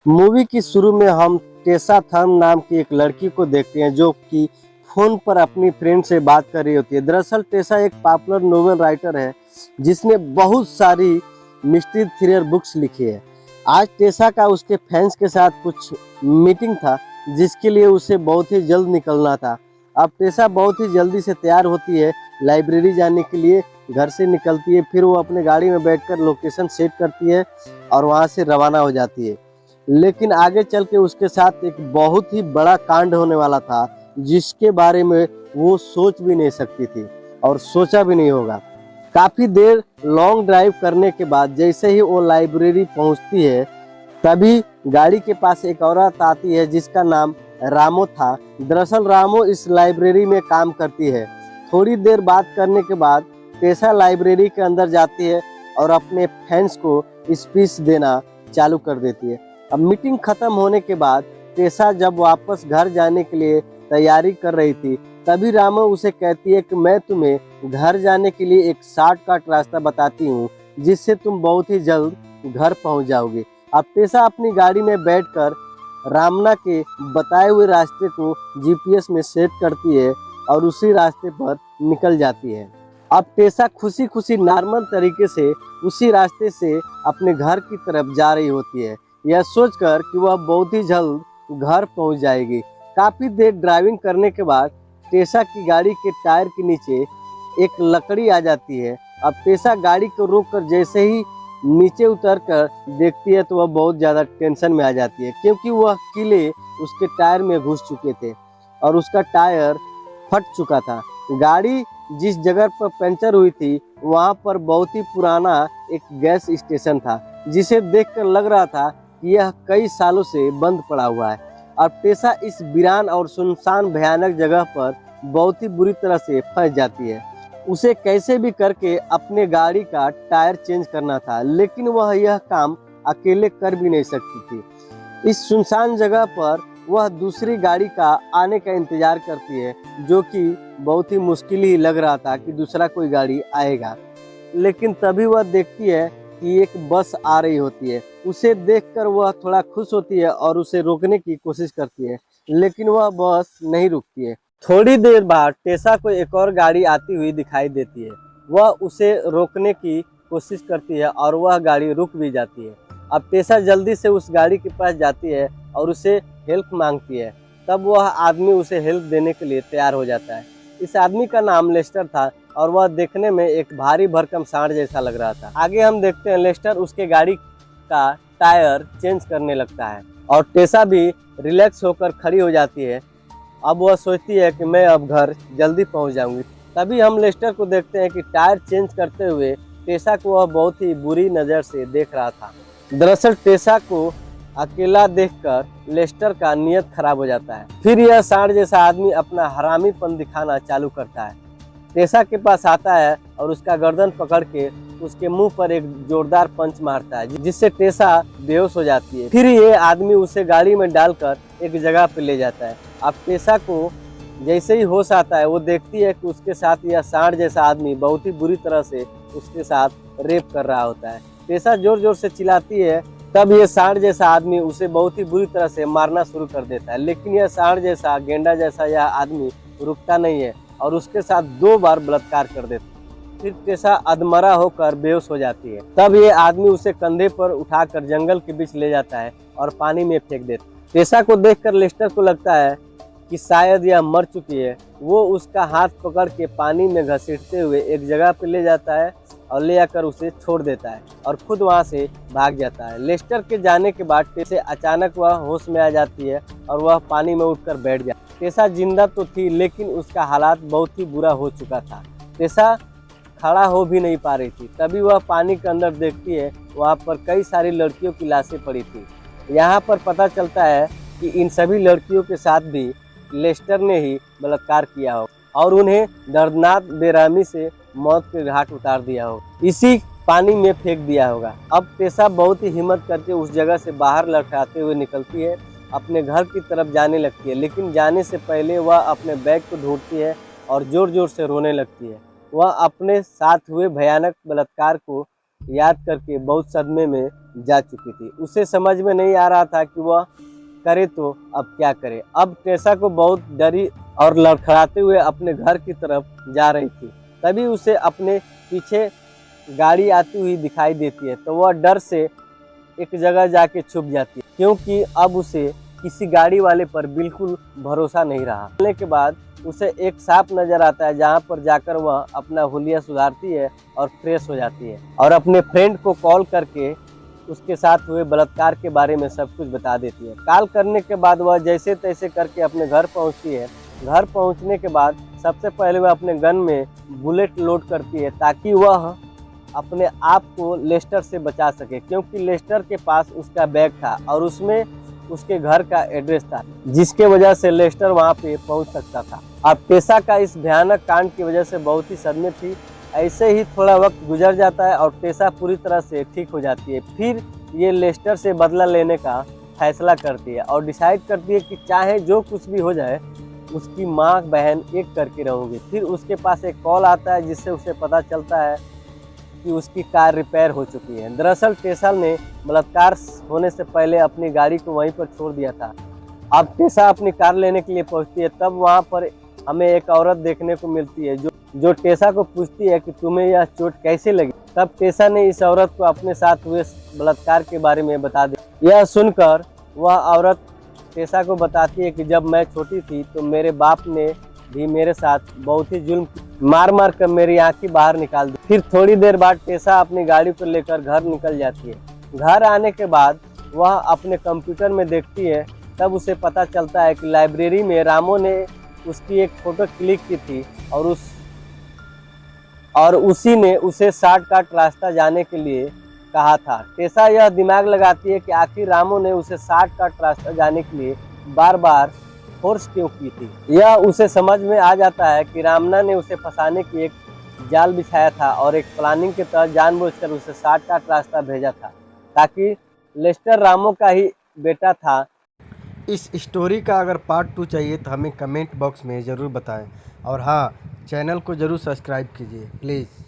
Movie की शुरू में हम टेसा थर्म नाम की एक लड़की को देखते हैं जो कि फोन पर अपनी फ्रेंड से बात कर रही होती है। दरअसल टेसा एक पॉपुलर नोवेल राइटर है जिसने बहुत सारी मिस्ट्री थ्रिलर बुक्स लिखी है। आज टेसा का उसके फैंस के साथ कुछ मीटिंग था जिसके लिए उसे बहुत ही जल्द निकलना था। अब टेसा बहुत ही जल्दी से तैयार होती है, लाइब्रेरी जाने के लिए घर से निकलती है। फिर वो अपने गाड़ी में बैठकर लोकेशन सेट करती है और वहाँ से रवाना हो जाती है। लेकिन आगे चल के उसके साथ एक बहुत ही बड़ा कांड होने वाला था जिसके बारे में वो सोच भी नहीं सकती थी और सोचा भी नहीं होगा। काफी देर लॉन्ग ड्राइव करने के बाद जैसे ही वो लाइब्रेरी पहुंचती है तभी गाड़ी के पास एक औरत आती है जिसका नाम रामो था। दरअसल रामो इस लाइब्रेरी में काम करती है। थोड़ी देर बात करने के बाद टेसा लाइब्रेरी के अंदर जाती है और अपने फैंस को स्पीच देना चालू कर देती है। अब मीटिंग खत्म होने के बाद टेसा जब वापस घर जाने के लिए तैयारी कर रही थी तभी रामो उसे कहती है कि मैं तुम्हें घर जाने के लिए एक शॉर्टकट रास्ता बताती हूँ जिससे तुम बहुत ही जल्द घर पहुँच जाओगे। अब टेसा अपनी गाड़ी में बैठकर रामना के बताए हुए रास्ते को जीपीएस में सेट करती है और उसी रास्ते पर निकल जाती है। अब टेसा खुशी खुशी नॉर्मल तरीके से उसी रास्ते से अपने घर की तरफ जा रही होती है, यह सोचकर कि वह बहुत ही जल्द घर पहुंच जाएगी। काफी देर ड्राइविंग करने के बाद टेसा की गाड़ी के टायर के नीचे एक लकड़ी आ जाती है। अब टेसा गाड़ी को रोककर जैसे ही नीचे उतरकर देखती है तो वह बहुत ज़्यादा टेंशन में आ जाती है क्योंकि वह कीले उसके टायर में घुस चुके थे और उसका टायर फट चुका था। गाड़ी जिस जगह पर पंचर हुई थी वहाँ पर बहुत ही पुराना एक गैस स्टेशन था जिसे देखकर लग रहा था कि यह कई सालों से बंद पड़ा हुआ है। और टेसा इस वीरान और सुनसान भयानक जगह पर बहुत ही बुरी तरह से फंस जाती है। उसे कैसे भी करके अपने गाड़ी का टायर चेंज करना था लेकिन वह यह काम अकेले कर भी नहीं सकती थी। इस सुनसान जगह पर वह दूसरी गाड़ी का आने का इंतजार करती है जो कि बहुत ही मुश्किल ही लग रहा था कि दूसरा कोई गाड़ी आएगा। लेकिन तभी वह देखती है कि एक बस आ रही होती है। उसे देखकर वह थोड़ा खुश होती है और उसे रोकने की कोशिश करती है लेकिन वह बस नहीं रुकती है। थोड़ी देर बाद टेसा को एक और गाड़ी आती हुई दिखाई देती है। वह उसे रोकने की कोशिश करती है और वह गाड़ी रुक भी जाती है। अब टेसा जल्दी से उस गाड़ी के पास जाती है और उसे हेल्प मांगती है। तब वह आदमी उसे हेल्प देने के लिए तैयार हो जाता है। इस आदमी का नाम लेस्टर था और वह देखने में एक भारी भरकम सांड जैसा लग रहा था। आगे हम देखते हैं लेस्टर उसके गाड़ी का टायर चेंज करने लगता है और टेसा भी रिलैक्स होकर खड़ी हो जाती है। अब वह सोचती है कि मैं अब घर जल्दी पहुंच जाऊंगी। तभी हम लेस्टर को देखते हैं कि टायर चेंज करते हुए टेसा को वह बहुत ही बुरी नज़र से देख रहा था। दरअसल टेसा को अकेला देखकर लेस्टर का नियत खराब हो जाता है। फिर यह सांड जैसा आदमी अपना हरामीपन दिखाना चालू करता है। टेसा के पास आता है और उसका गर्दन पकड़ के उसके मुंह पर एक जोरदार पंच मारता है जिससे टेसा बेहोश हो जाती है। फिर ये आदमी उसे गाड़ी में डालकर एक जगह पर ले जाता है। अब टेसा को जैसे ही होश आता है वो देखती है कि उसके साथ यह सांड जैसा आदमी बहुत ही बुरी तरह से उसके साथ रेप कर रहा होता है। टेसा जोर जोर से चिल्लाती है। तब ये सांड जैसा आदमी उसे बहुत ही बुरी तरह से मारना शुरू कर देता है लेकिन यह सांड जैसा गेंडा जैसा यह आदमी रुकता नहीं है और उसके साथ 2 बार बलात्कार कर देता है। फिर टेसा अधमरा होकर बेहोश हो जाती है। तब ये आदमी उसे कंधे पर उठाकर जंगल के बीच ले जाता है और पानी में फेंक देता है। टेसा को देखकर लेस्टर को लगता है कि शायद यह मर चुकी है। वो उसका हाथ पकड़ के पानी में घसीटते हुए एक जगह पर ले जाता है और ले आकर उसे छोड़ देता है और खुद वहां से भाग जाता है। लेस्टर के जाने के बाद टेसा अचानक वह होश में आ जाती है और वह पानी में उठकर बैठ जाती है। टेसा जिंदा तो थी लेकिन उसका हालात बहुत ही बुरा हो चुका था। टेसा खड़ा हो भी नहीं पा रही थी। तभी वह पानी के अंदर देखती है, वहाँ पर कई सारी लड़कियों की लाशें पड़ी थी। यहाँ पर पता चलता है कि इन सभी लड़कियों के साथ भी लेस्टर ने ही बलात्कार किया हो और उन्हें दर्दनाक बेरहमी से मौत के घाट उतार दिया हो, इसी पानी में फेंक दिया होगा। अब टेसा बहुत ही हिम्मत करके उस जगह से बाहर लटकाते हुए निकलती है, अपने घर की तरफ जाने लगती है। लेकिन जाने से पहले वह अपने बैग को ढूंढती है और जोर जोर से रोने लगती है। वह अपने साथ हुए भयानक बलात्कार को याद करके बहुत सदमे में जा चुकी थी। उसे समझ में नहीं आ रहा था कि वह करे तो अब क्या करे। अब टेसा को बहुत डरी और लड़खड़ाते हुए अपने घर की तरफ जा रही थी। तभी उसे अपने पीछे गाड़ी आती हुई दिखाई देती है, तो वह डर से एक जगह जाके छुप जाती है, क्योंकि अब उसे किसी गाड़ी वाले पर बिल्कुल भरोसा नहीं रहा। चलने के बाद उसे एक सांप नजर आता है, जहाँ पर जाकर वह अपना हुलिया सुधारती है और फ्रेश हो जाती है और अपने फ्रेंड को कॉल करके उसके साथ हुए बलात्कार के बारे में सब कुछ बता देती है। कॉल करने के बाद वह जैसे तैसे करके अपने घर पहुंचती है। घर पहुंचने के बाद सबसे पहले वह अपने गन में बुलेट लोड करती है, ताकि वह अपने आप को लेस्टर से बचा सके, क्योंकि लेस्टर के पास उसका बैग था और उसमें उसके घर का एड्रेस था, जिसके वजह से लेस्टर वहां पे पहुंच सकता था। अब टेसा का इस भयानक कांड की वजह से बहुत ही सदमे थी। ऐसे ही थोड़ा वक्त गुजर जाता है और टेसा पूरी तरह से ठीक हो जाती है। फिर ये लेस्टर से बदला लेने का फैसला करती है और डिसाइड करती है कि चाहे जो कुछ भी हो जाए, उसकी माँ बहन एक करके रहूँगी। फिर उसके पास एक कॉल आता है, जिससे उसे पता चलता है कि उसकी कार रिपेयर हो चुकी है। दरअसल टेसा ने बलात्कार होने से पहले अपनी गाड़ी को वहीं पर छोड़ दिया था। अब टेसा अपनी कार लेने के लिए पहुंचती है, तब वहां पर हमें एक औरत देखने को मिलती है जो टेसा को पूछती है कि तुम्हें यह चोट कैसे लगी। तब टेसा ने इस औरत को अपने साथ हुए बलात्कार के बारे में बता दिया। यह सुनकर वह औरत टेसा को बताती है कि जब मैं छोटी थी तो मेरे बाप ने भी मेरे साथ बहुत ही जुल्म, मार मार कर मेरी आंखें बाहर निकाल दी। फिर थोड़ी देर बाद टेसा अपनी गाड़ी को लेकर घर निकल जाती है। घर आने के बाद वह अपने कंप्यूटर में देखती है, तब उसे पता चलता है कि लाइब्रेरी में रामो ने उसकी एक फोटो क्लिक की थी और उसी ने उसे शॉर्टकट रास्ता जाने के लिए कहा था। टेसा यह दिमाग लगाती है कि आखिर रामो ने उसे शॉर्टकट रास्ता जाने के लिए बार बार फोर्स क्यों की थी। यह उसे समझ में आ जाता है कि रामना ने उसे फंसाने की एक जाल बिछाया था और एक प्लानिंग के तहत जानबूझकर उसे शॉर्टकट रास्ता भेजा था, ताकि लेस्टर रामो का ही बेटा था। इस स्टोरी का अगर पार्ट 2 चाहिए तो हमें कमेंट बॉक्स में ज़रूर बताएं और हाँ, चैनल को ज़रूर सब्सक्राइब कीजिए प्लीज़।